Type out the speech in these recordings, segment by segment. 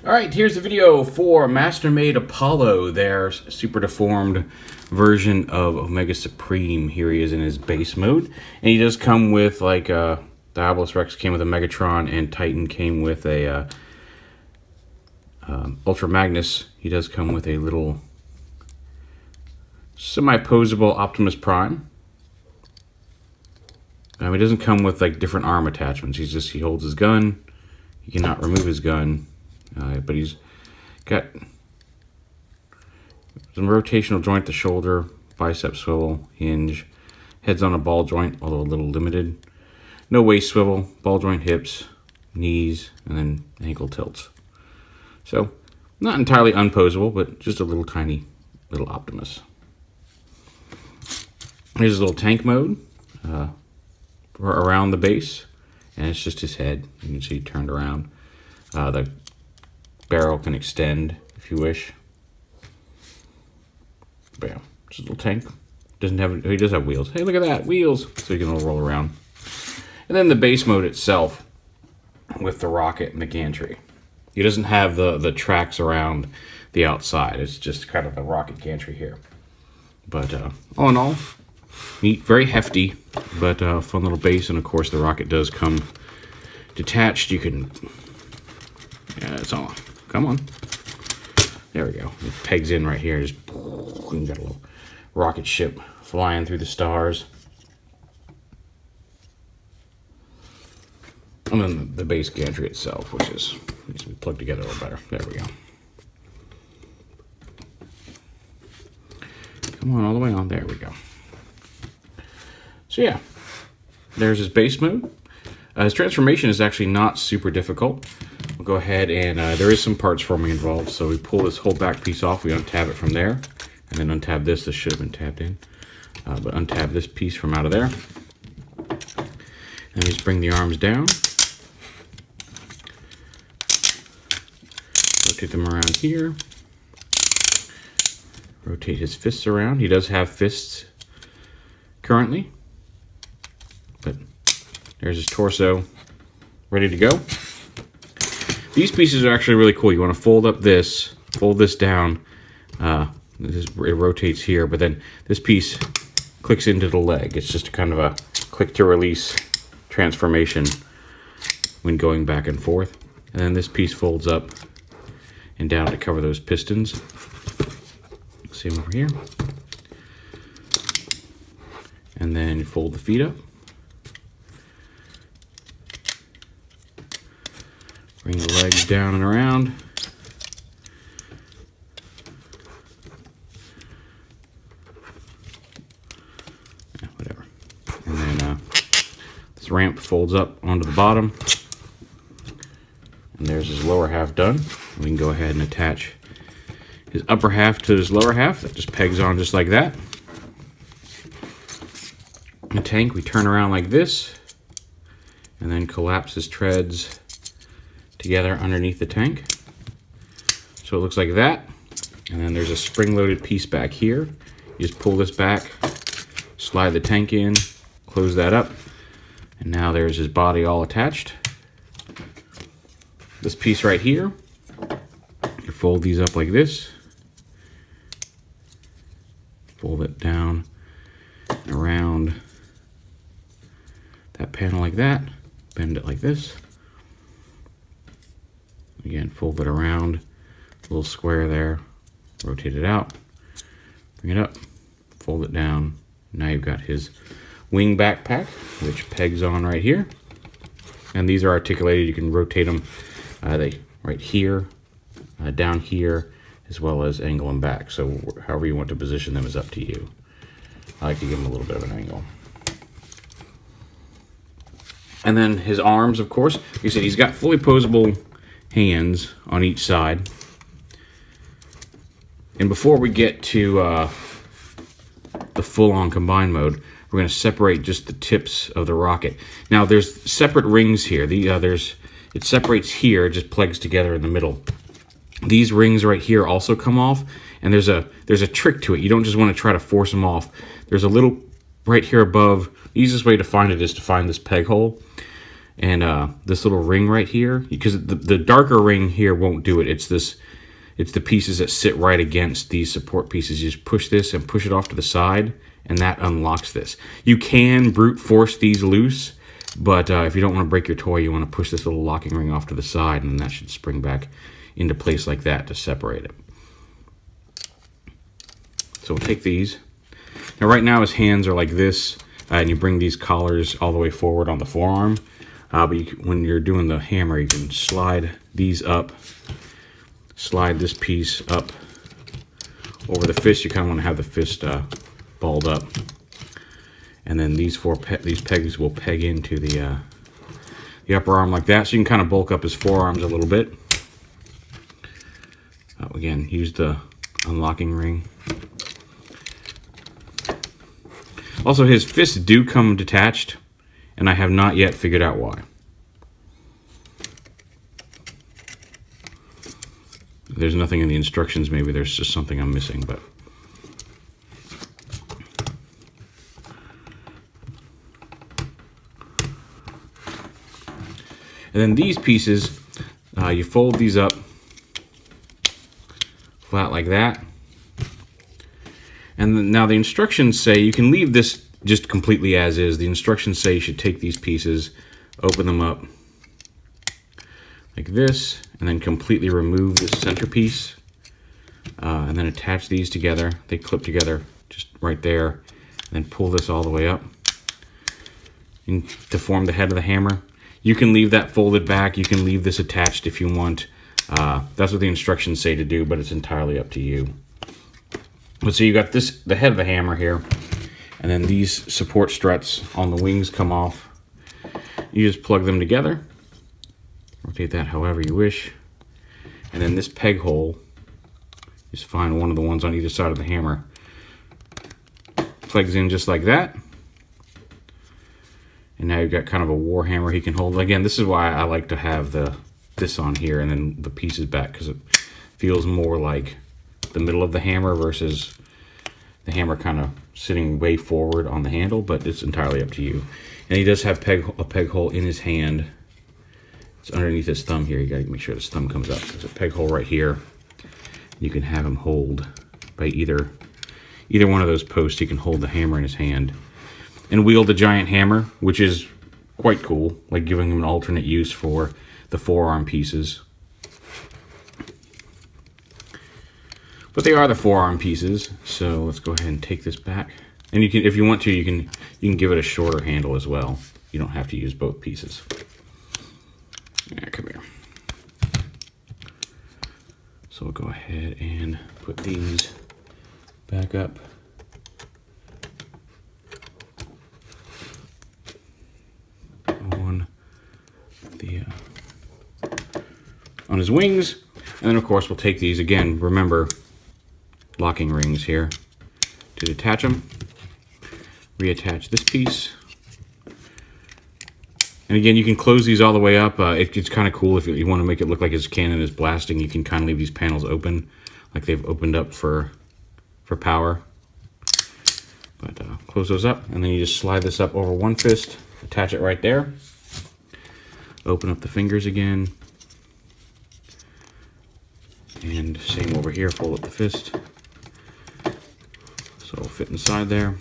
Alright, here's the video for Master-Made Apollo, their super deformed version of Omega Supreme. Here he is in his base mode. And he does come with, like, the Diabolus Rex came with a Megatron, and Titan came with a Ultra Magnus. He does come with a little semi-posable Optimus Prime. He doesn't come with, like, different arm attachments. He holds his gun. He cannot remove his gun. But he's got some rotational joint, the shoulder, bicep swivel, hinge, head's on a ball joint, although a little limited. No waist swivel, ball joint hips, knees, and then ankle tilts. So, not entirely unposable, but just a little tiny little Optimus. Here's his little tank mode around the base, and it's just his head. You can see turned around. The barrel can extend if you wish. Bam. Just a little tank. He does have wheels. Hey, look at that, wheels! So you can roll around. And then the base mode itself with the rocket and the gantry. He doesn't have the tracks around the outside. It's just kind of a rocket gantry here. But all in all, neat, very hefty, but fun little base. And of course, the rocket does come detached. You can, yeah, it's all. Come on. There we go. It pegs in right here. Just got a little rocket ship flying through the stars. And then the base gantry itself, which needs to be plugged together a little better. There we go. Come on, all the way on. There we go. So yeah, there's his base mode. His transformation is actually not super difficult. We'll go ahead and there is some parts forming involved. So we pull this whole back piece off, we untab it from there, and then untab this. This should have been tabbed in, but untab this piece from out of there. And just bring the arms down, rotate them around here, rotate his fists around. He does have fists currently, but there's his torso ready to go. These pieces are actually really cool. You want to fold up this, fold this down. It rotates here, but then this piece clicks into the leg. It's just kind of a click to release transformation when going back and forth. And then this piece folds up and down to cover those pistons. Same over here. And then you fold the feet up. Bring the legs down and around. Yeah, whatever. And then this ramp folds up onto the bottom. And there's his lower half done. We can go ahead and attach his upper half to his lower half. That just pegs on just like that. The tank we turn around like this. And then collapse his treads together underneath the tank. So it looks like that. And then there's a spring-loaded piece back here. You just pull this back, slide the tank in, close that up, and now there's his body all attached. This piece right here, you fold these up like this, fold it down and around that panel like that, bend it like this. Again, fold it around, a little square there, rotate it out, bring it up, fold it down. Now you've got his wing backpack, which pegs on right here. And these are articulated. You can rotate them right here, down here, as well as angle them back. So however you want to position them is up to you. I like to give them a little bit of an angle. And then his arms, of course. Like I said, he's got fully posable hands on each side. And before we get to the full-on combined mode, we're going to separate just the tips of the rocket. Now there's separate rings here. It separates here, it just plugs together in the middle. These rings right here also come off, and there's a trick to it. You don't just want to try to force them off. There's a little right here above. The easiest way to find it is to find this peg hole. And this little ring right here, because the darker ring here won't do it. It's the pieces that sit right against these support pieces. You just push this and push it off to the side, and that unlocks this. You can brute force these loose, but if you don't want to break your toy, you want to push this little locking ring off to the side, and that should spring back into place like that to separate it. So we'll take these. Now right now his hands are like this, and you bring these collars all the way forward on the forearm. But when you're doing the hammer, you can slide these up, slide this piece up over the fist. You kind of want to have the fist balled up, and then these these pegs will peg into the upper arm like that. So you can kind of bulk up his forearms a little bit. Again, use the unlocking ring. Also, his fists do come detached, and I have not yet figured out why. There's nothing in the instructions. Maybe there's just something I'm missing, but and then these pieces, you fold these up flat like that. And then, now the instructions say you can leave this just completely as is. The instructions say you should take these pieces, open them up like this, and then completely remove this centerpiece, and then attach these together. They clip together just right there, and then pull this all the way up to form the head of the hammer. You can leave that folded back. You can leave this attached if you want. That's what the instructions say to do, but it's entirely up to you. But so you got this, the head of the hammer here, and then these support struts on the wings come off. You just plug them together, rotate that however you wish, and then this peg hole, just find one of the ones on either side of the hammer, plugs in just like that. And now you've got kind of a war hammer he can hold. Again, this is why I like to have this on here and then the pieces back, because it feels more like the middle of the hammer versus the hammer kind of sitting way forward on the handle, but it's entirely up to you. And he does have a peg hole in his hand. It's underneath his thumb here. You gotta make sure his thumb comes up. There's a peg hole right here. You can have him hold by either one of those posts. He can hold the hammer in his hand and wield the giant hammer, which is quite cool, like giving him an alternate use for the forearm pieces. But they are the forearm pieces, so let's go ahead and take this back. And you can, if you want to, you can give it a shorter handle as well. You don't have to use both pieces. Yeah, come here. So we'll go ahead and put these back up. On his wings, and then of course we'll take these again. Remember, locking rings here to detach them. Reattach this piece, and again you can close these all the way up. It's kind of cool if you want to make it look like his cannon is blasting. You can kind of leave these panels open, like they've opened up for power. But close those up, and then you just slide this up over one fist, attach it right there. Open up the fingers again. And same over here, fold up the fist. So it'll fit inside there.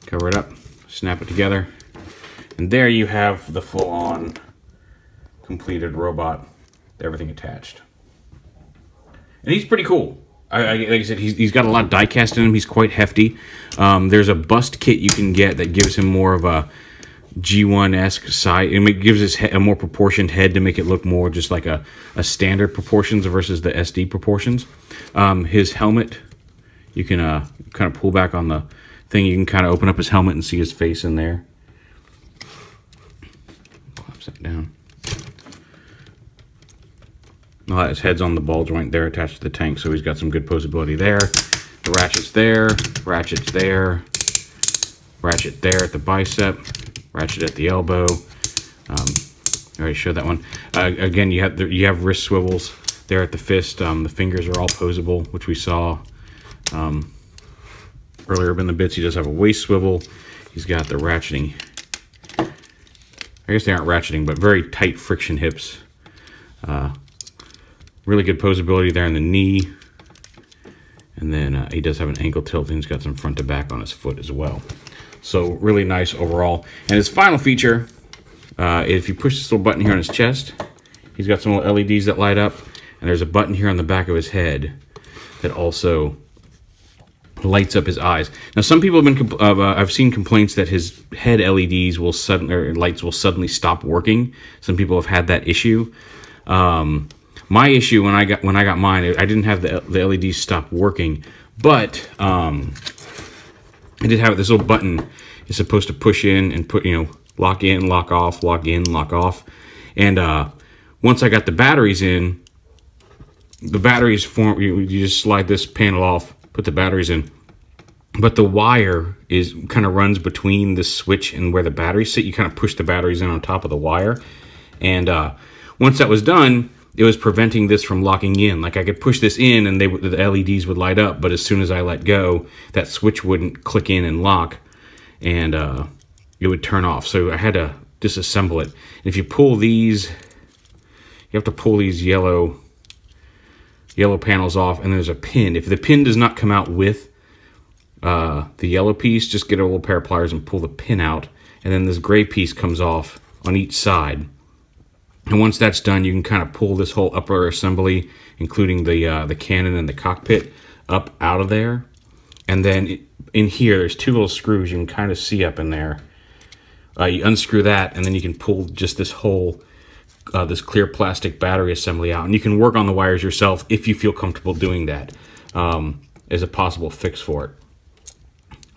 Cover it up, snap it together. And there you have the full-on completed robot, everything attached. And he's pretty cool. Like I said, he's got a lot of die cast in him. He's quite hefty. There's a bust kit you can get that gives him more of a G1-esque side. It gives his a more proportioned head to make it look more just like a standard proportions versus the SD proportions. His helmet, you can kind of pull back on the thing. You can kind of open up his helmet and see his face in there. Collapse that down. His head's on the ball joint there attached to the tank, so he's got some good posability there. The ratchet's there, ratchet's there, ratchet there at the bicep, ratchet at the elbow. I already showed that one. Again, you have wrist swivels there at the fist. The fingers are all posable, which we saw earlier in the bits. He does have a waist swivel. He's got the ratcheting I guess they aren't ratcheting, but very tight friction hips. Really good posability there in the knee. And then he does have an ankle tilt, and he's got some front to back on his foot as well. So really nice overall. And his final feature, if you push this little button here on his chest, he's got some little LEDs that light up. And there's a button here on the back of his head that also lights up his eyes. Now, some people have been I've seen complaints that his head LEDs will lights will suddenly stop working. Some people have had that issue. My issue when I got mine, I didn't have the LEDs stop working, but I did have this little button. It's supposed to push in and put, lock in, lock off, lock in, lock off. And once I got the batteries in, the batteries form. You just slide this panel off, put the batteries in, but the wire kind of runs between the switch and where the batteries sit. You kind of push the batteries in on top of the wire, and once that was done, it was preventing this from locking in. Like I could push this in and the LEDs would light up, but as soon as I let go, that switch wouldn't click in and lock, and it would turn off. So I had to disassemble it. And if you pull these, you have to pull these yellow panels off, and there's a pin. If the pin does not come out with the yellow piece, just get a little pair of pliers and pull the pin out, and then this gray piece comes off on each side. And once that's done, you can kind of pull this whole upper assembly, including the cannon and the cockpit, up out of there. And then in here, there's two little screws you can kind of see up in there. You unscrew that, and then you can pull just this whole this clear plastic battery assembly out. And you can work on the wires yourself if you feel comfortable doing that as a possible fix for it.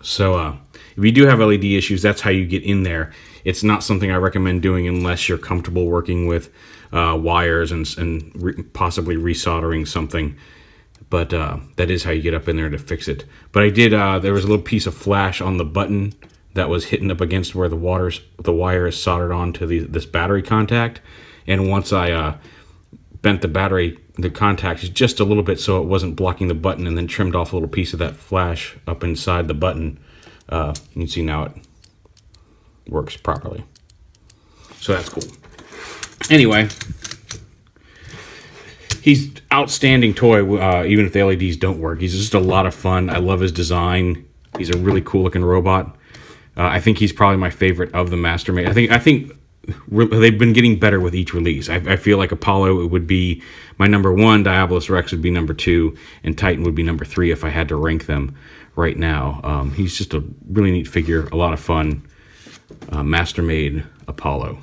So if you do have LED issues, that's how you get in there. It's not something I recommend doing unless you're comfortable working with wires and possibly resoldering something. But that is how you get up in there to fix it. But I did, there was a little piece of flash on the button that was hitting up against where the wire is soldered onto this battery contact. And once I bent the contacts just a little bit so it wasn't blocking the button, and then trimmed off a little piece of that flash up inside the button, you can see now it works properly. So that's cool. Anyway, he's outstanding toy, even if the LEDs don't work. He's just a lot of fun. I love his design. He's a really cool looking robot. I think he's probably my favorite of the Mastermade. I think they've been getting better with each release. I feel like Apollo would be my #1, Diabolus Rex would be #2, and Titan would be #3 if I had to rank them right now. He's just a really neat figure, a lot of fun. Mastermade Apollo.